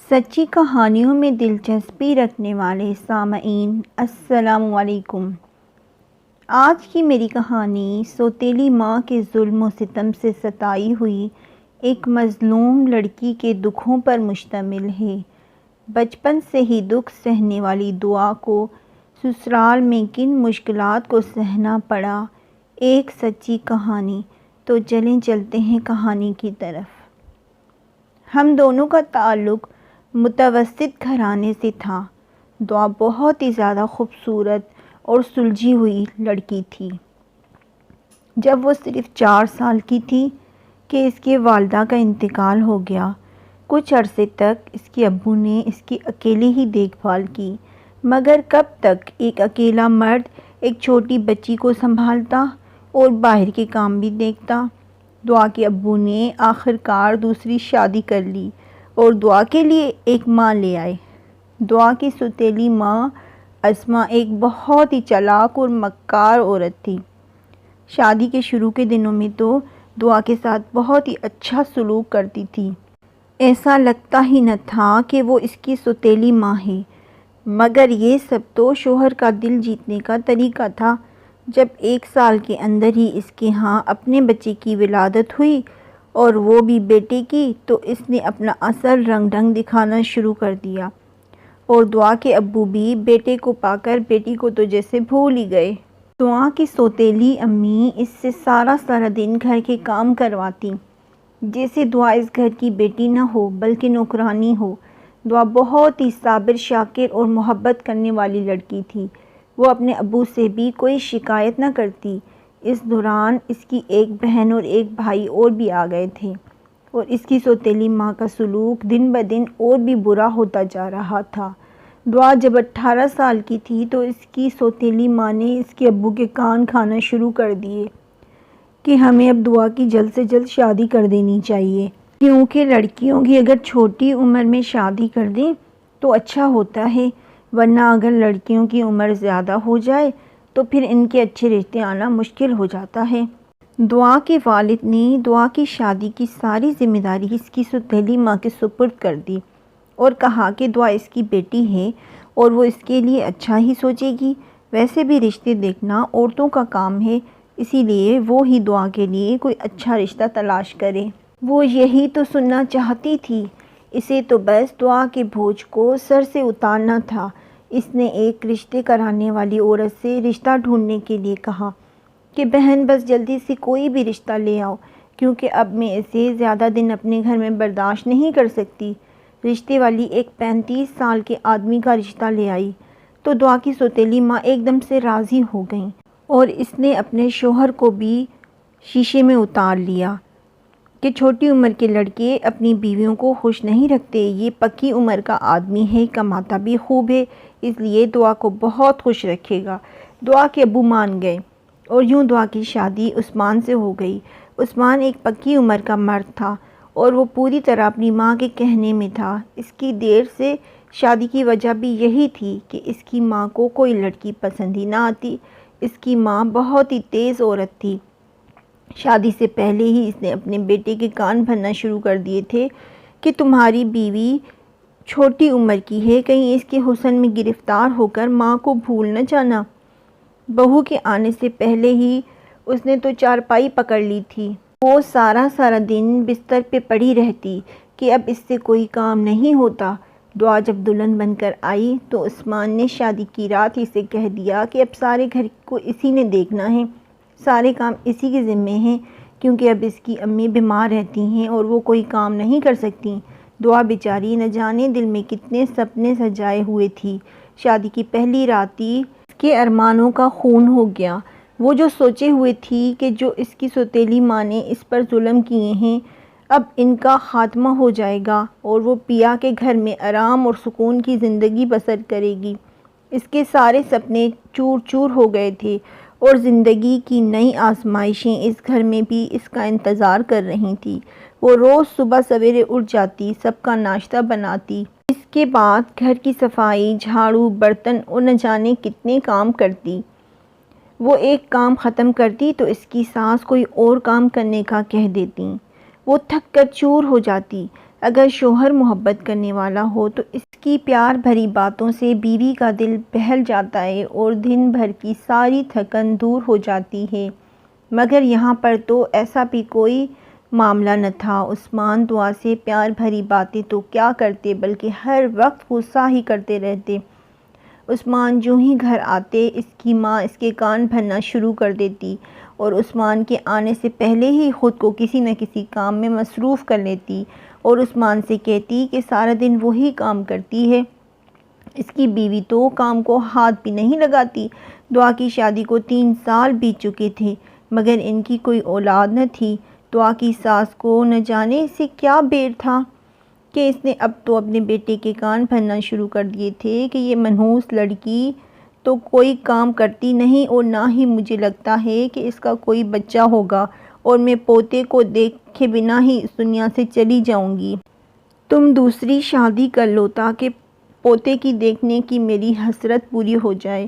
سچی کہانیوں میں دلچسپی رکھنے والے سامعین السلام علیکم۔ آج کی میری کہانی سوتیلی ماں کے ظلم و ستم سے ستائی ہوئی ایک مظلوم لڑکی کے دکھوں پر مشتمل ہے۔ بچپن سے ہی دکھ سہنے والی دعا کو سسرال میں کن مشکلات کو سہنا پڑا، ایک سچی کہانی۔ تو چلیں چلتے ہیں کہانی کی طرف۔ ہم دونوں کا تعلق متوسط گھرانے سے تھا۔ دعا بہت ہی زیادہ خوبصورت اور سلجھی ہوئی لڑکی تھی۔ جب وہ صرف 4 سال کی تھی کہ اس کے والدہ کا انتقال ہو گیا۔ کچھ عرصے تک اس کے ابو نے اس کی اکیلے ہی دیکھ بھال کی، مگر کب تک ایک اکیلا مرد ایک چھوٹی بچی کو سنبھالتا اور باہر کے کام بھی دیکھتا۔ دعا کے ابو نے آخرکار دوسری شادی کر لی اور دعا کے لیے ایک ماں لے آئے۔ دعا کی سوتیلی ماں اسما ایک بہت ہی چالاک اور مکار عورت تھی۔ شادی کے شروع کے دنوں میں تو دعا کے ساتھ بہت ہی اچھا سلوک کرتی تھی۔ ایسا لگتا ہی نہ تھا کہ وہ اس کی سوتیلی ماں ہے، مگر یہ سب تو شوہر کا دل جیتنے کا طریقہ تھا۔ جب 1 سال کے اندر ہی اس کے ہاں اپنے بچے کی ولادت ہوئی اور وہ بھی بیٹے کی، تو اس نے اپنا اصل رنگ ڈھنگ دکھانا شروع کر دیا، اور دعا کے ابو بھی بیٹے کو پا کر بیٹی کو تو جیسے بھول ہی گئے۔ دعا کی سوتیلی امی اس سے سارا دن گھر کے کام کرواتی، جیسے دعا اس گھر کی بیٹی نہ ہو بلکہ نوکرانی ہو۔ دعا بہت ہی صابر، شاکر اور محبت کرنے والی لڑکی تھی۔ وہ اپنے ابو سے بھی کوئی شکایت نہ کرتی۔ اس دوران اس کی ایک بہن اور ایک بھائی اور بھی آ گئے تھے، اور اس کی سوتیلی ماں کا سلوک دن بدن اور بھی برا ہوتا جا رہا تھا۔ دعا جب 18 سال کی تھی تو اس کی سوتیلی ماں نے اس کے ابو کے کان کھانا شروع کر دیے کہ ہمیں اب دعا کی جلد سے جلد شادی کر دینی چاہیے، کیونکہ لڑکیوں کی اگر چھوٹی عمر میں شادی کر دیں تو اچھا ہوتا ہے، ورنہ اگر لڑکیوں کی عمر زیادہ ہو جائے تو پھر ان کے اچھے رشتے آنا مشکل ہو جاتا ہے۔ دعا کے والد نے دعا کی شادی کی ساری ذمہ داری اس کی سوتیلی ماں کے سپرد کر دی اور کہا کہ دعا اس کی بیٹی ہے اور وہ اس کے لیے اچھا ہی سوچے گی۔ ویسے بھی رشتے دیکھنا عورتوں کا کام ہے، اسی لیے وہ ہی دعا کے لیے کوئی اچھا رشتہ تلاش کرے۔ وہ یہی تو سننا چاہتی تھی، اسے تو بس دعا کے بوجھ کو سر سے اتارنا تھا۔ اس نے ایک رشتے کرانے والی عورت سے رشتہ ڈھونڈنے کے لیے کہا کہ بہن بس جلدی سے کوئی بھی رشتہ لے آؤ، کیونکہ اب میں اسے زیادہ دن اپنے گھر میں برداشت نہیں کر سکتی۔ رشتے والی ایک 35 سال کے آدمی کا رشتہ لے آئی تو دعا کی سوتیلی ماں ایک دم سے راضی ہو گئیں، اور اس نے اپنے شوہر کو بھی شیشے میں اتار لیا کہ چھوٹی عمر کے لڑکے اپنی بیویوں کو خوش نہیں رکھتے، یہ پکی عمر کا آدمی ہے، کماتا بھی خوب ہے، اس لیے دعا کو بہت خوش رکھے گا۔ دعا کے ابو مان گئے اور یوں دعا کی شادی عثمان سے ہو گئی۔ عثمان ایک پکی عمر کا مرد تھا اور وہ پوری طرح اپنی ماں کے کہنے میں تھا۔ اس کی دیر سے شادی کی وجہ بھی یہی تھی کہ اس کی ماں کو کوئی لڑکی پسند ہی نہ آتی۔ اس کی ماں بہت ہی تیز عورت تھی۔ شادی سے پہلے ہی اس نے اپنے بیٹے کے کان بھرنا شروع کر دیے تھے کہ تمہاری بیوی چھوٹی عمر کی ہے، کہیں اس کے حسن میں گرفتار ہو کر ماں کو بھول نہ جانا۔ بہو کے آنے سے پہلے ہی اس نے تو چارپائی پکڑ لی تھی۔ وہ سارا دن بستر پہ پڑی رہتی کہ اب اس سے کوئی کام نہیں ہوتا۔ دعا جب دلہن بن کر آئی تو عثمان نے شادی کی رات ہی سے کہہ دیا کہ اب سارے گھر کو اسی نے دیکھنا ہے، سارے کام اسی کے ذمے ہیں، کیونکہ اب اس کی امی بیمار رہتی ہیں اور وہ کوئی کام نہیں کر سکتی۔ دعا بیچاری نہ جانے دل میں کتنے سپنے سجائے ہوئے تھی۔ شادی کی پہلی رات ہی اس کے ارمانوں کا خون ہو گیا۔ وہ جو سوچے ہوئے تھی کہ جو اس کی سوتیلی ماں نے اس پر ظلم کیے ہیں اب ان کا خاتمہ ہو جائے گا اور وہ پیا کے گھر میں آرام اور سکون کی زندگی بسر کرے گی، اس کے سارے سپنے چور چور ہو گئے تھے، اور زندگی کی نئی آزمائشیں اس گھر میں بھی اس کا انتظار کر رہی تھی۔ وہ روز صبح سویرے اٹھ جاتی، سب کا ناشتہ بناتی، اس کے بعد گھر کی صفائی، جھاڑو، برتن اور نہ جانے کتنے کام کرتی۔ وہ ایک کام ختم کرتی تو اس کی ساس کوئی اور کام کرنے کا کہہ دیتی۔ وہ تھک کر چور ہو جاتی۔ اگر شوہر محبت کرنے والا ہو تو اس کی پیار بھری باتوں سے بیوی کا دل بہل جاتا ہے اور دن بھر کی ساری تھکن دور ہو جاتی ہے، مگر یہاں پر تو ایسا بھی کوئی معاملہ نہ تھا۔ عثمان دعا سے پیار بھری باتیں تو کیا کرتے بلکہ ہر وقت غصہ ہی کرتے رہتے۔ عثمان جو ہی گھر آتے اس کی ماں اس کے کان بھرنا شروع کر دیتی اور عثمان کے آنے سے پہلے ہی خود کو کسی نہ کسی کام میں مصروف کر لیتی اور عثمان سے کہتی کہ سارا دن وہی کام کرتی ہے، اس کی بیوی تو کام کو ہاتھ بھی نہیں لگاتی۔ دعا کی شادی کو 3 سال بیت چکے تھے مگر ان کی کوئی اولاد نہ تھی۔ دعا کی ساس کو نہ جانے سے کیا بیر تھا کہ اس نے اب تو اپنے بیٹے کے کان بھرنا شروع کر دیے تھے کہ یہ منحوس لڑکی تو کوئی کام کرتی نہیں اور نہ ہی مجھے لگتا ہے کہ اس کا کوئی بچہ ہوگا اور میں پوتے کو دیکھے بنا ہی اس دنیا سے چلی جاؤں گی۔ تم دوسری شادی کر لو تاکہ پوتے کی دیکھنے کی میری حسرت پوری ہو جائے۔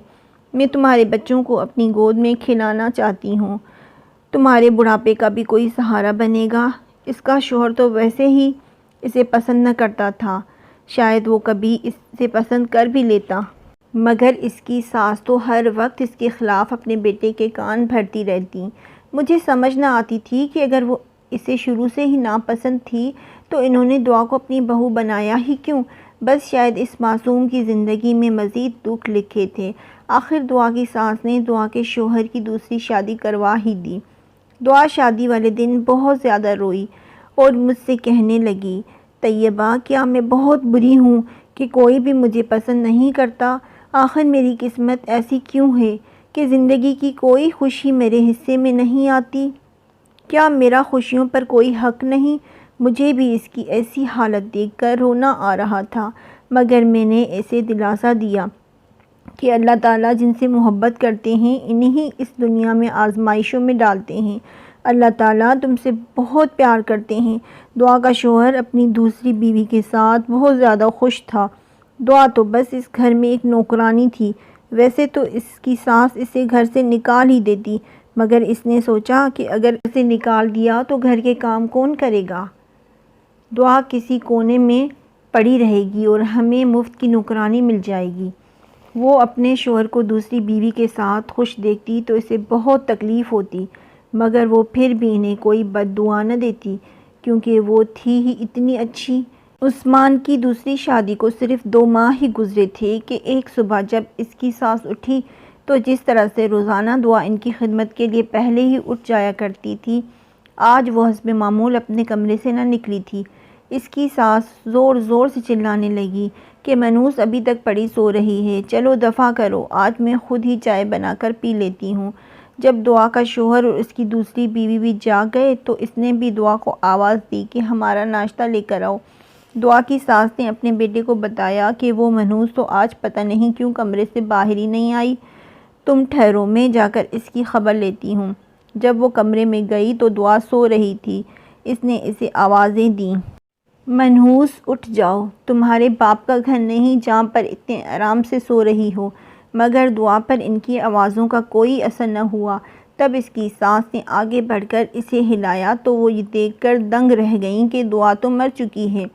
میں تمہارے بچوں کو اپنی گود میں کھلانا چاہتی ہوں، تمہارے بڑھاپے کا بھی کوئی سہارا بنے گا۔ اس کا شوہر تو ویسے ہی اسے پسند نہ کرتا تھا، شاید وہ کبھی اسے پسند کر بھی لیتا، مگر اس کی ساس تو ہر وقت اس کے خلاف اپنے بیٹے کے کان بھرتی رہتی۔ مجھے سمجھ نہ آتی تھی کہ اگر وہ اسے شروع سے ہی ناپسند تھی تو انہوں نے دعا کو اپنی بہو بنایا ہی کیوں؟ بس شاید اس معصوم کی زندگی میں مزید دکھ لکھے تھے۔ آخر دعا کی ساس نے دعا کے شوہر کی دوسری شادی کروا ہی دی۔ دعا شادی والے دن بہت زیادہ روئی اور مجھ سے کہنے لگی، طیبہ کیا میں بہت بری ہوں کہ کوئی بھی مجھے پسند نہیں کرتا؟ آخر میری قسمت ایسی کیوں ہے کہ زندگی کی کوئی خوشی میرے حصے میں نہیں آتی؟ کیا میرا خوشیوں پر کوئی حق نہیں؟ مجھے بھی اس کی ایسی حالت دیکھ کر رونا آ رہا تھا، مگر میں نے اسے دلاسا دیا کہ اللہ تعالیٰ جن سے محبت کرتے ہیں انہیں اس دنیا میں آزمائشوں میں ڈالتے ہیں۔ اللہ تعالیٰ تم سے بہت پیار کرتے ہیں۔ دعا کا شوہر اپنی دوسری بیوی کے ساتھ بہت زیادہ خوش تھا۔ دعا تو بس اس گھر میں ایک نوکرانی تھی، ویسے تو اس کی ساس اسے گھر سے نکال ہی دیتی، مگر اس نے سوچا کہ اگر اسے نکال دیا تو گھر کے کام کون کرے گا؟ دعا کسی کونے میں پڑی رہے گی اور ہمیں مفت کی نوکرانی مل جائے گی۔ وہ اپنے شوہر کو دوسری بیوی کے ساتھ خوش دیکھتی تو اسے بہت تکلیف ہوتی، مگر وہ پھر بھی انہیں کوئی بد دعا نہ دیتی کیونکہ وہ تھی ہی اتنی اچھی۔ عثمان کی دوسری شادی کو صرف 2 ماہ ہی گزرے تھے کہ ایک صبح جب اس کی ساس اٹھی تو جس طرح سے روزانہ دعا ان کی خدمت کے لیے پہلے ہی اٹھ جایا کرتی تھی، آج وہ حسب معمول اپنے کمرے سے نہ نکلی تھی۔ اس کی ساس زور زور سے چلانے لگی کہ منوس ابھی تک پڑی سو رہی ہے، چلو دفع کرو، آج میں خود ہی چائے بنا کر پی لیتی ہوں۔ جب دعا کا شوہر اور اس کی دوسری بیوی بھی جاگ گئے تو اس نے بھی دعا کو آواز دی کہ ہمارا ناشتہ لے کر آؤ۔ دعا کی ساس نے اپنے بیٹے کو بتایا کہ وہ منوس تو آج پتہ نہیں کیوں کمرے سے باہر ہی نہیں آئی، تم ٹھہرو میں جا کر اس کی خبر لیتی ہوں۔ جب وہ کمرے میں گئی تو دعا سو رہی تھی۔ اس نے اسے آوازیں دیں، منحوس اٹھ جاؤ، تمہارے باپ کا گھر نہیں جہاں پر اتنے آرام سے سو رہی ہو، مگر دعا پر ان کی آوازوں کا کوئی اثر نہ ہوا۔ تب اس کی ساس نے آگے بڑھ کر اسے ہلایا تو وہ یہ دیکھ کر دنگ رہ گئیں کہ دعا تو مر چکی ہے۔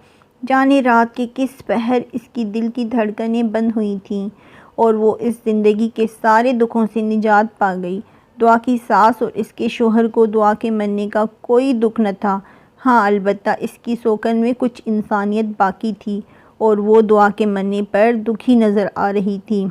جانے رات کے کس پہر اس کی دل کی دھڑکنیں بند ہوئی تھیں اور وہ اس زندگی کے سارے دکھوں سے نجات پا گئی۔ دعا کی ساس اور اس کے شوہر کو دعا کے مرنے کا کوئی دکھ نہ تھا، ہاں البتہ اس کی سوکن میں کچھ انسانیت باقی تھی اور وہ دعا کے مرنے پر دکھی نظر آ رہی تھی۔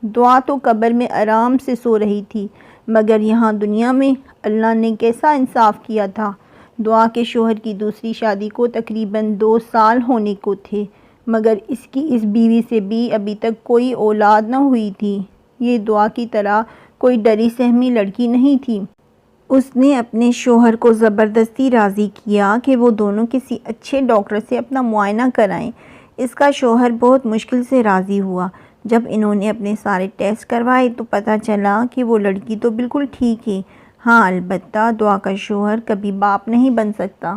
دعا تو قبر میں آرام سے سو رہی تھی، مگر یہاں دنیا میں اللہ نے کیسا انصاف کیا تھا۔ دعا کے شوہر کی دوسری شادی کو تقریباً 2 سال ہونے کو تھے، مگر اس کی اس بیوی سے بھی ابھی تک کوئی اولاد نہ ہوئی تھی۔ یہ دعا کی طرح کوئی ڈری سہمی لڑکی نہیں تھی۔ اس نے اپنے شوہر کو زبردستی راضی کیا کہ وہ دونوں کسی اچھے ڈاکٹر سے اپنا معائنہ کرائیں۔ اس کا شوہر بہت مشکل سے راضی ہوا۔ جب انہوں نے اپنے سارے ٹیسٹ کروائے تو پتہ چلا کہ وہ لڑکی تو بالکل ٹھیک ہے، ہاں البتہ دعا کا شوہر کبھی باپ نہیں بن سکتا۔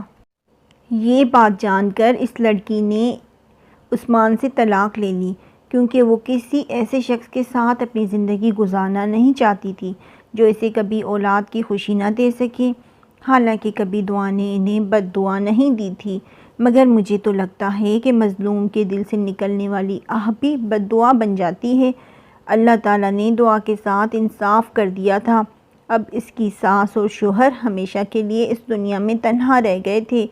یہ بات جان کر اس لڑکی نے عثمان سے طلاق لے لی کیونکہ وہ کسی ایسے شخص کے ساتھ اپنی زندگی گزارنا نہیں چاہتی تھی جو اسے کبھی اولاد کی خوشی نہ دے سکے۔ حالانکہ کبھی دعا نے انہیں بد دعا نہیں دی تھی۔ مگر مجھے تو لگتا ہے کہ مظلوم کے دل سے نکلنے والی آہ بھی بد دعا بن جاتی ہے۔ اللہ تعالیٰ نے دعا کے ساتھ انصاف کر دیا تھا۔ اب اس کی ساس اور شوہر ہمیشہ کے لیے اس دنیا میں تنہا رہ گئے تھے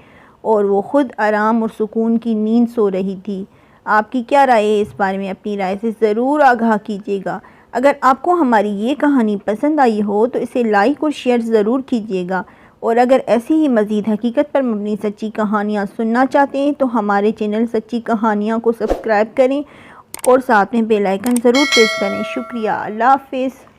اور وہ خود آرام اور سکون کی نیند سو رہی تھی۔ آپ کی کیا رائے ہے اس بارے میں؟ اپنی رائے سے ضرور آگاہ کیجیے گا۔ اگر آپ کو ہماری یہ کہانی پسند آئی ہو تو اسے لائک اور شیئر ضرور کیجیے گا، اور اگر ایسی ہی مزید حقیقت پر مبنی سچی کہانیاں سننا چاہتے ہیں تو ہمارے چینل سچی کہانیاں کو سبسکرائب کریں اور ساتھ میں بیل آئیکن ضرور پریس کریں۔ شکریہ۔ اللہ حافظ۔